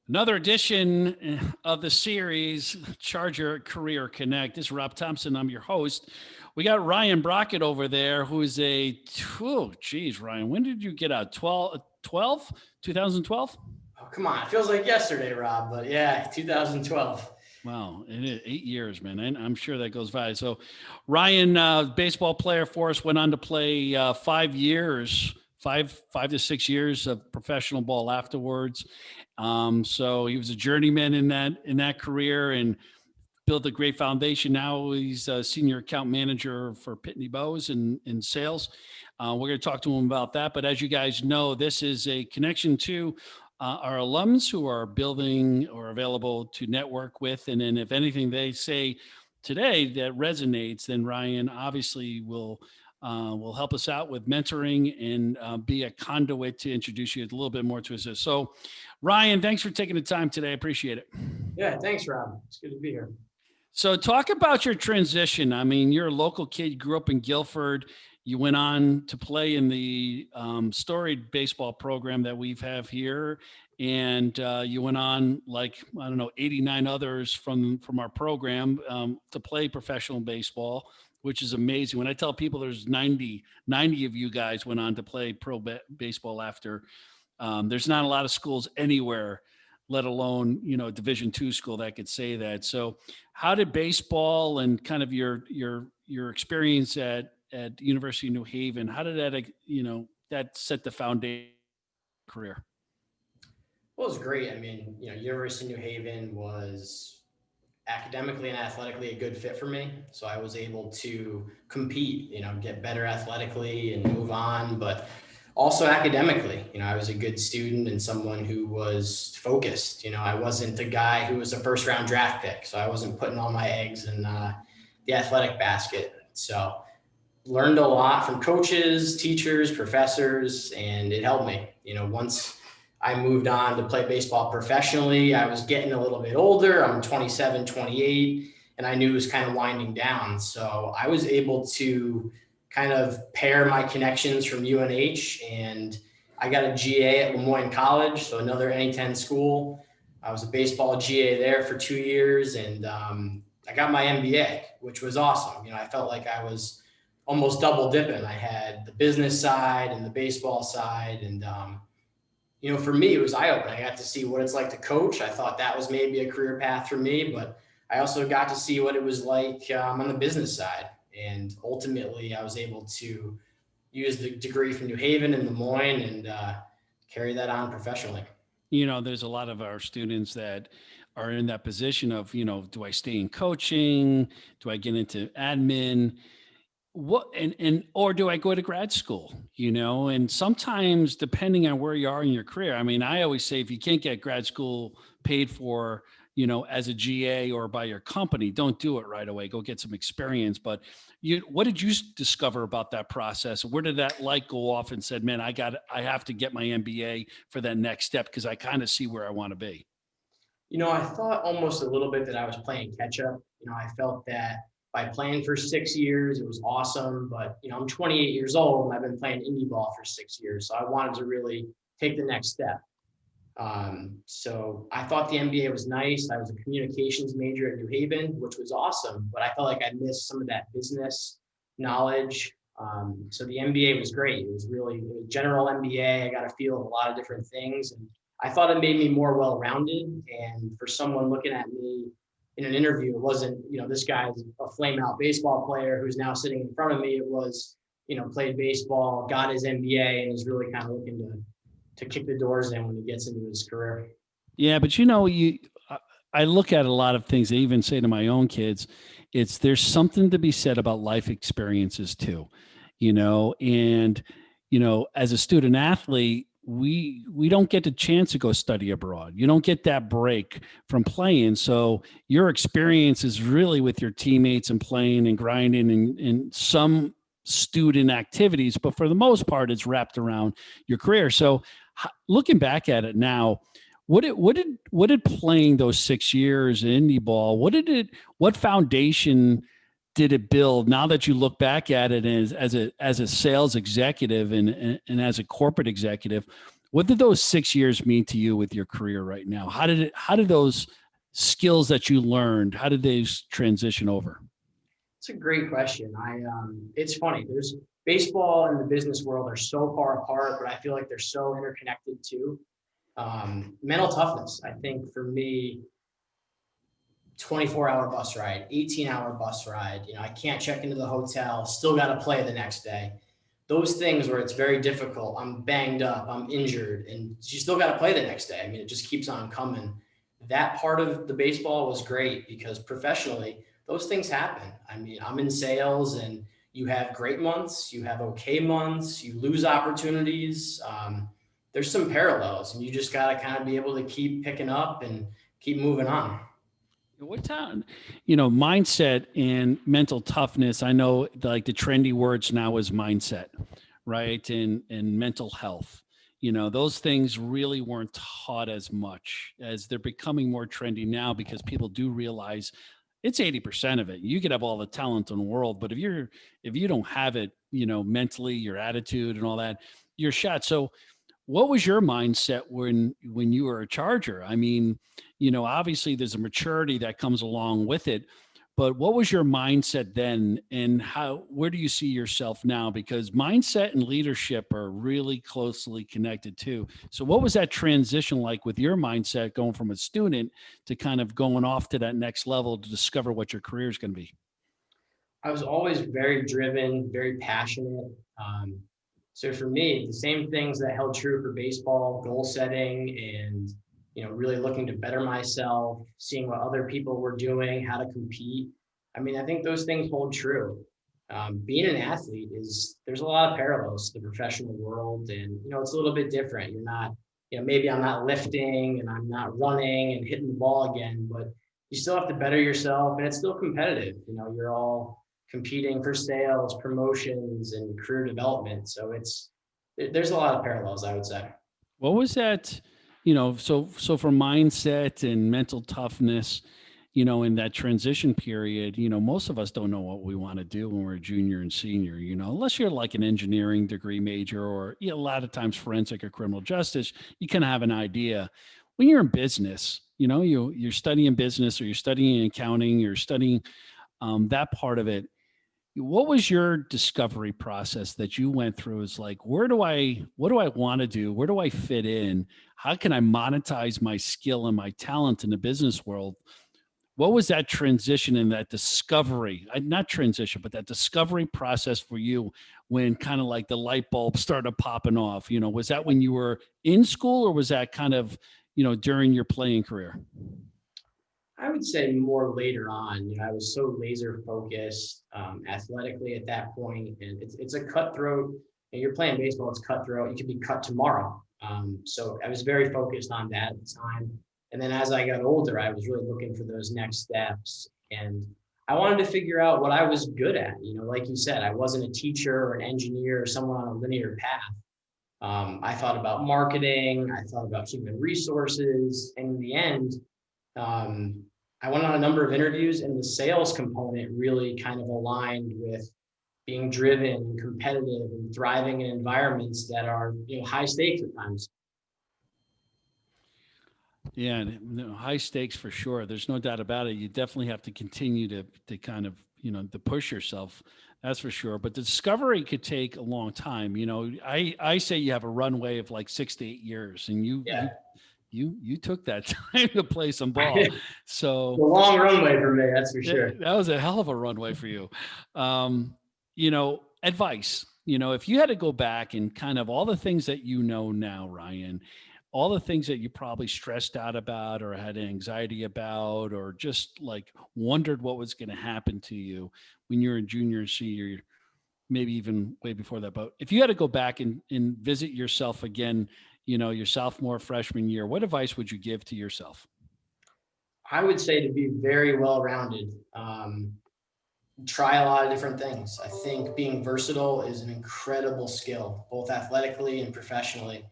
Another edition of the series, Charger Career Connect. This is Rob Thompson. I'm your host. We got Ryan Brockett over there, who is Ryan, when did you get out? 2012? Oh, come on. It feels like yesterday, Rob, but yeah, 2012. Wow, it is 8 years, man. I'm sure that goes by. So, Ryan, baseball player for us, went on to play 5 years, five to 6 years of professional ball afterwards. So he was a journeyman in that career and built a great foundation. Now he's a senior account manager for Pitney Bowes in sales. We're going to talk to him about that. But as you guys know, this is a connection to our alums who are building or available to network with. And then if anything they say today that resonates, then Ryan obviously will help us out with mentoring and be a conduit to introduce you a little bit more to us. So, Ryan, thanks for taking the time today. I appreciate it. Yeah, thanks, Rob. It's good to be here. So talk about your transition. I mean, you're a local kid, grew up in Guilford. You went on to play in the storied baseball program that we have here. And you went on, like, I don't know, 89 others from our program to play professional baseball, which is amazing. When I tell people there's 90 of you guys went on to play baseball after, there's not a lot of schools anywhere, let alone, Division II school that could say that. So how did baseball and kind of your experience at University of New Haven, how did that, that set the foundation career? Well, it was great. I mean, University of New Haven was academically and athletically a good fit for me. So I was able to compete, get better athletically and move on, but also academically. I was a good student and someone who was focused. I wasn't a guy who was a first round draft pick. So I wasn't putting all my eggs in the athletic basket. So learned a lot from coaches, teachers, professors, and it helped me. Once I moved on to play baseball professionally, I was getting a little bit older. I'm 27, 28, and I knew it was kind of winding down. So I was able to kind of pair my connections from UNH, and I got a GA at Lemoyne College, so another NA-10 school. I was a baseball GA there for 2 years, and I got my MBA, which was awesome. I felt like I was almost double dipping. I had the business side and the baseball side, and for me, it was eye-opening. I got to see what it's like to coach. I thought that was maybe a career path for me, but I also got to see what it was like on the business side. And ultimately, I was able to use the degree from New Haven and Lemoyne and carry that on professionally. There's a lot of our students that are in that position of, do I stay in coaching? Do I get into admin? Or do I go to grad school, and sometimes depending on where you are in your career, I mean, I always say, if you can't get grad school paid for, as a GA or by your company, don't do it right away. Go get some experience. But what did you discover about that process? Where did that light go off and said, man, I have to get my MBA for that next step, because I kind of see where I want to be? I thought almost a little bit that I was playing catch up. I felt that by playing for 6 years, it was awesome. But, I'm 28 years old and I've been playing indie ball for 6 years. So I wanted to really take the next step. So I thought the MBA was nice. I was a communications major at New Haven, which was awesome, but I felt like I missed some of that business knowledge. So the MBA was great. It was general MBA. I got a feel of a lot of different things, and I thought it made me more well-rounded. And for someone looking at me in an interview, it wasn't, this guy's a flame out baseball player who's now sitting in front of me. It was, played baseball, got his MBA, and is really kind of looking to kick the doors in when he gets into his career. Yeah, but I look at a lot of things. I even say to my own kids, there's something to be said about life experiences too, and as a student athlete, we don't get the chance to go study abroad. You don't get that break from playing. So your experience is really with your teammates and playing and grinding and some student activities, but for the most part, it's wrapped around your career. So looking back at it now, what did playing those 6 years in indie ball, what foundation did it build now that you look back at it as a sales executive and as a corporate executive? What did those 6 years mean to you with your career right now? How did those skills that you learned, how did they transition over? It's a great question. It's funny. There's baseball and the business world are so far apart, but I feel like they're so interconnected too. Mental toughness, I think for me, 24-hour bus ride, 18-hour bus ride. I can't check into the hotel, still got to play the next day. Those things where it's very difficult. I'm banged up, I'm injured, and you still got to play the next day. I mean, it just keeps on coming. That part of the baseball was great because professionally, those things happen. I mean, I'm in sales and you have great months, you have okay months, you lose opportunities. There's some parallels and you just got to kind of be able to keep picking up and keep moving on. What time, mindset and mental toughness. I know like the trendy words now is mindset, right? And mental health. Those things really weren't taught as much as they're becoming more trendy now because people do realize it's 80% of it. You could have all the talent in the world, but if you don't have it, mentally, your attitude and all that, you're shot. So what was your mindset when you were a Charger? I mean, obviously there's a maturity that comes along with it, but what was your mindset then, and where do you see yourself now? Because mindset and leadership are really closely connected too. So what was that transition like with your mindset going from a student to kind of going off to that next level to discover what your career is going to be? I was always very driven, very passionate. So for me, the same things that held true for baseball, goal setting, and really looking to better myself, seeing what other people were doing, how to compete. I mean, I think those things hold true. Being an athlete there's a lot of parallels to the professional world, and it's a little bit different. You're not, maybe I'm not lifting and I'm not running and hitting the ball again, but you still have to better yourself, and it's still competitive. You're all competing for sales, promotions, and career development. So there's a lot of parallels, I would say. What was that, so for mindset and mental toughness, in that transition period, most of us don't know what we want to do when we're a junior and senior, unless you're like an engineering degree major or a lot of times forensic or criminal justice, you can have an idea. When you're in business, you're studying business or you're studying accounting, you're studying that part of it. What was your discovery process that you went through? Is like, what do I want to do? Where do I fit in? How can I monetize my skill and my talent in the business world? What was that transition and that discovery, not transition, but that discovery process for you when kind of like the light bulb started popping off? Was that when you were in school or was that kind of, during your playing career? I would say more later on. I was so laser focused athletically at that point, and it's a cutthroat. You're playing baseball; it's cutthroat. You could be cut tomorrow. So I was very focused on that at the time. And then as I got older, I was really looking for those next steps, and I wanted to figure out what I was good at. Like you said, I wasn't a teacher or an engineer or someone on a linear path. I thought about marketing. I thought about human resources, and in the end. I went on a number of interviews, and the sales component really kind of aligned with being driven and competitive and thriving in environments that are high stakes at times. Yeah, high stakes for sure. There's no doubt about it. You definitely have to continue to kind of to push yourself. That's for sure. But the discovery could take a long time. I say you have a runway of like 6 to 8 years, and you took that time to play some ball. So a long runway for me, that's for sure. That was a hell of a runway for you. Advice, if you had to go back and kind of all the things that now, Ryan, all the things that you probably stressed out about or had anxiety about, or just like wondered what was going to happen to you when you're a junior and senior, maybe even way before that. But if you had to go back and visit yourself again, your sophomore, freshman year, what advice would you give to yourself? I would say to be very well-rounded. Try a lot of different things. I think being versatile is an incredible skill, both athletically and professionally.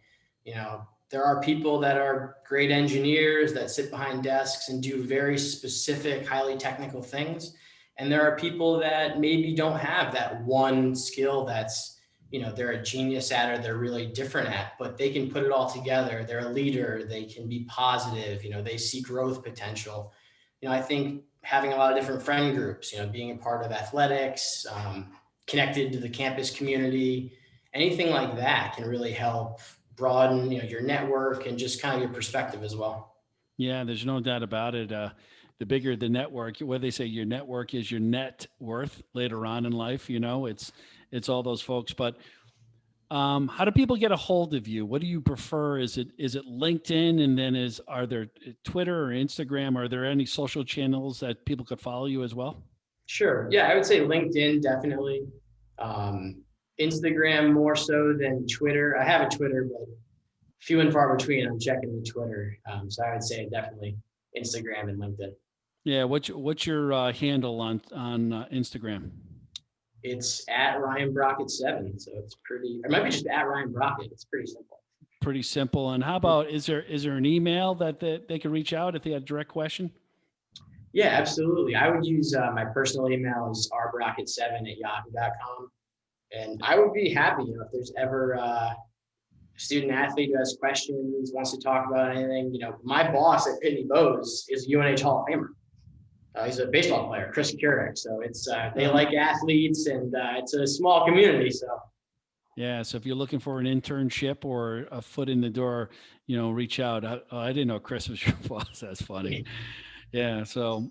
There are people that are great engineers that sit behind desks and do very specific, highly technical things. And there are people that maybe don't have that one skill that's they're a genius at or they're really different at, but they can put it all together. They're a leader. They can be positive. They see growth potential. I think having a lot of different friend groups, being a part of athletics, connected to the campus community, anything like that can really help broaden, your network and just kind of your perspective as well. Yeah, there's no doubt about it. The bigger the network, what they say, your network is your net worth later on in life. It's all those folks. But how do people get a hold of you? What do you prefer? Is it LinkedIn, and then are there Twitter or Instagram? Are there any social channels that people could follow you as well? Sure. Yeah, I would say LinkedIn definitely. Instagram more so than Twitter. I have a Twitter, but few and far between. I'm checking the Twitter. So I would say definitely Instagram and LinkedIn. Yeah. What's your handle on Instagram? It's at Ryan Brockett 7. So it's it might be just at Ryan Brockett. It's pretty simple. Pretty simple. And how about, is there an email that they can reach out if they had a direct question? Yeah, absolutely. I would use my personal email is rbrockett7@yahoo.com. And I would be happy, if there's ever a student athlete who has questions, wants to talk about anything. My boss at Pitney Bowes is a UNH Hall of Famer. He's a baseball player, Chris Keurig. So they like athletes, and it's a small community. So yeah. So if you're looking for an internship or a foot in the door, reach out. I didn't know Chris was your boss. That's funny. Yeah. So,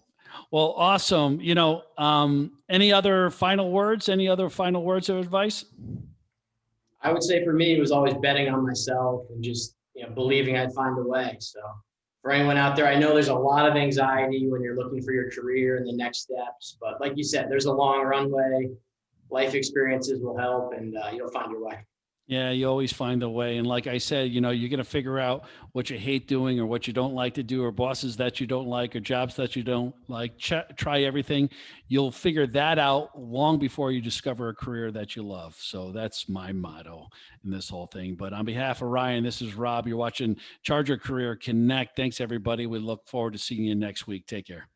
well, awesome. Any other final words? Any other final words of advice? I would say for me, it was always betting on myself and just, believing I'd find a way. So for anyone out there, I know there's a lot of anxiety when you're looking for your career and the next steps, but like you said, there's a long runway. Life experiences will help, and you'll find your way. Yeah, you always find a way. And like I said, you're going to figure out what you hate doing or what you don't like to do, or bosses that you don't like, or jobs that you don't like. Try everything. You'll figure that out long before you discover a career that you love. So that's my motto in this whole thing. But on behalf of Ryan, this is Rob. You're watching Charger Career Connect. Thanks, everybody. We look forward to seeing you next week. Take care.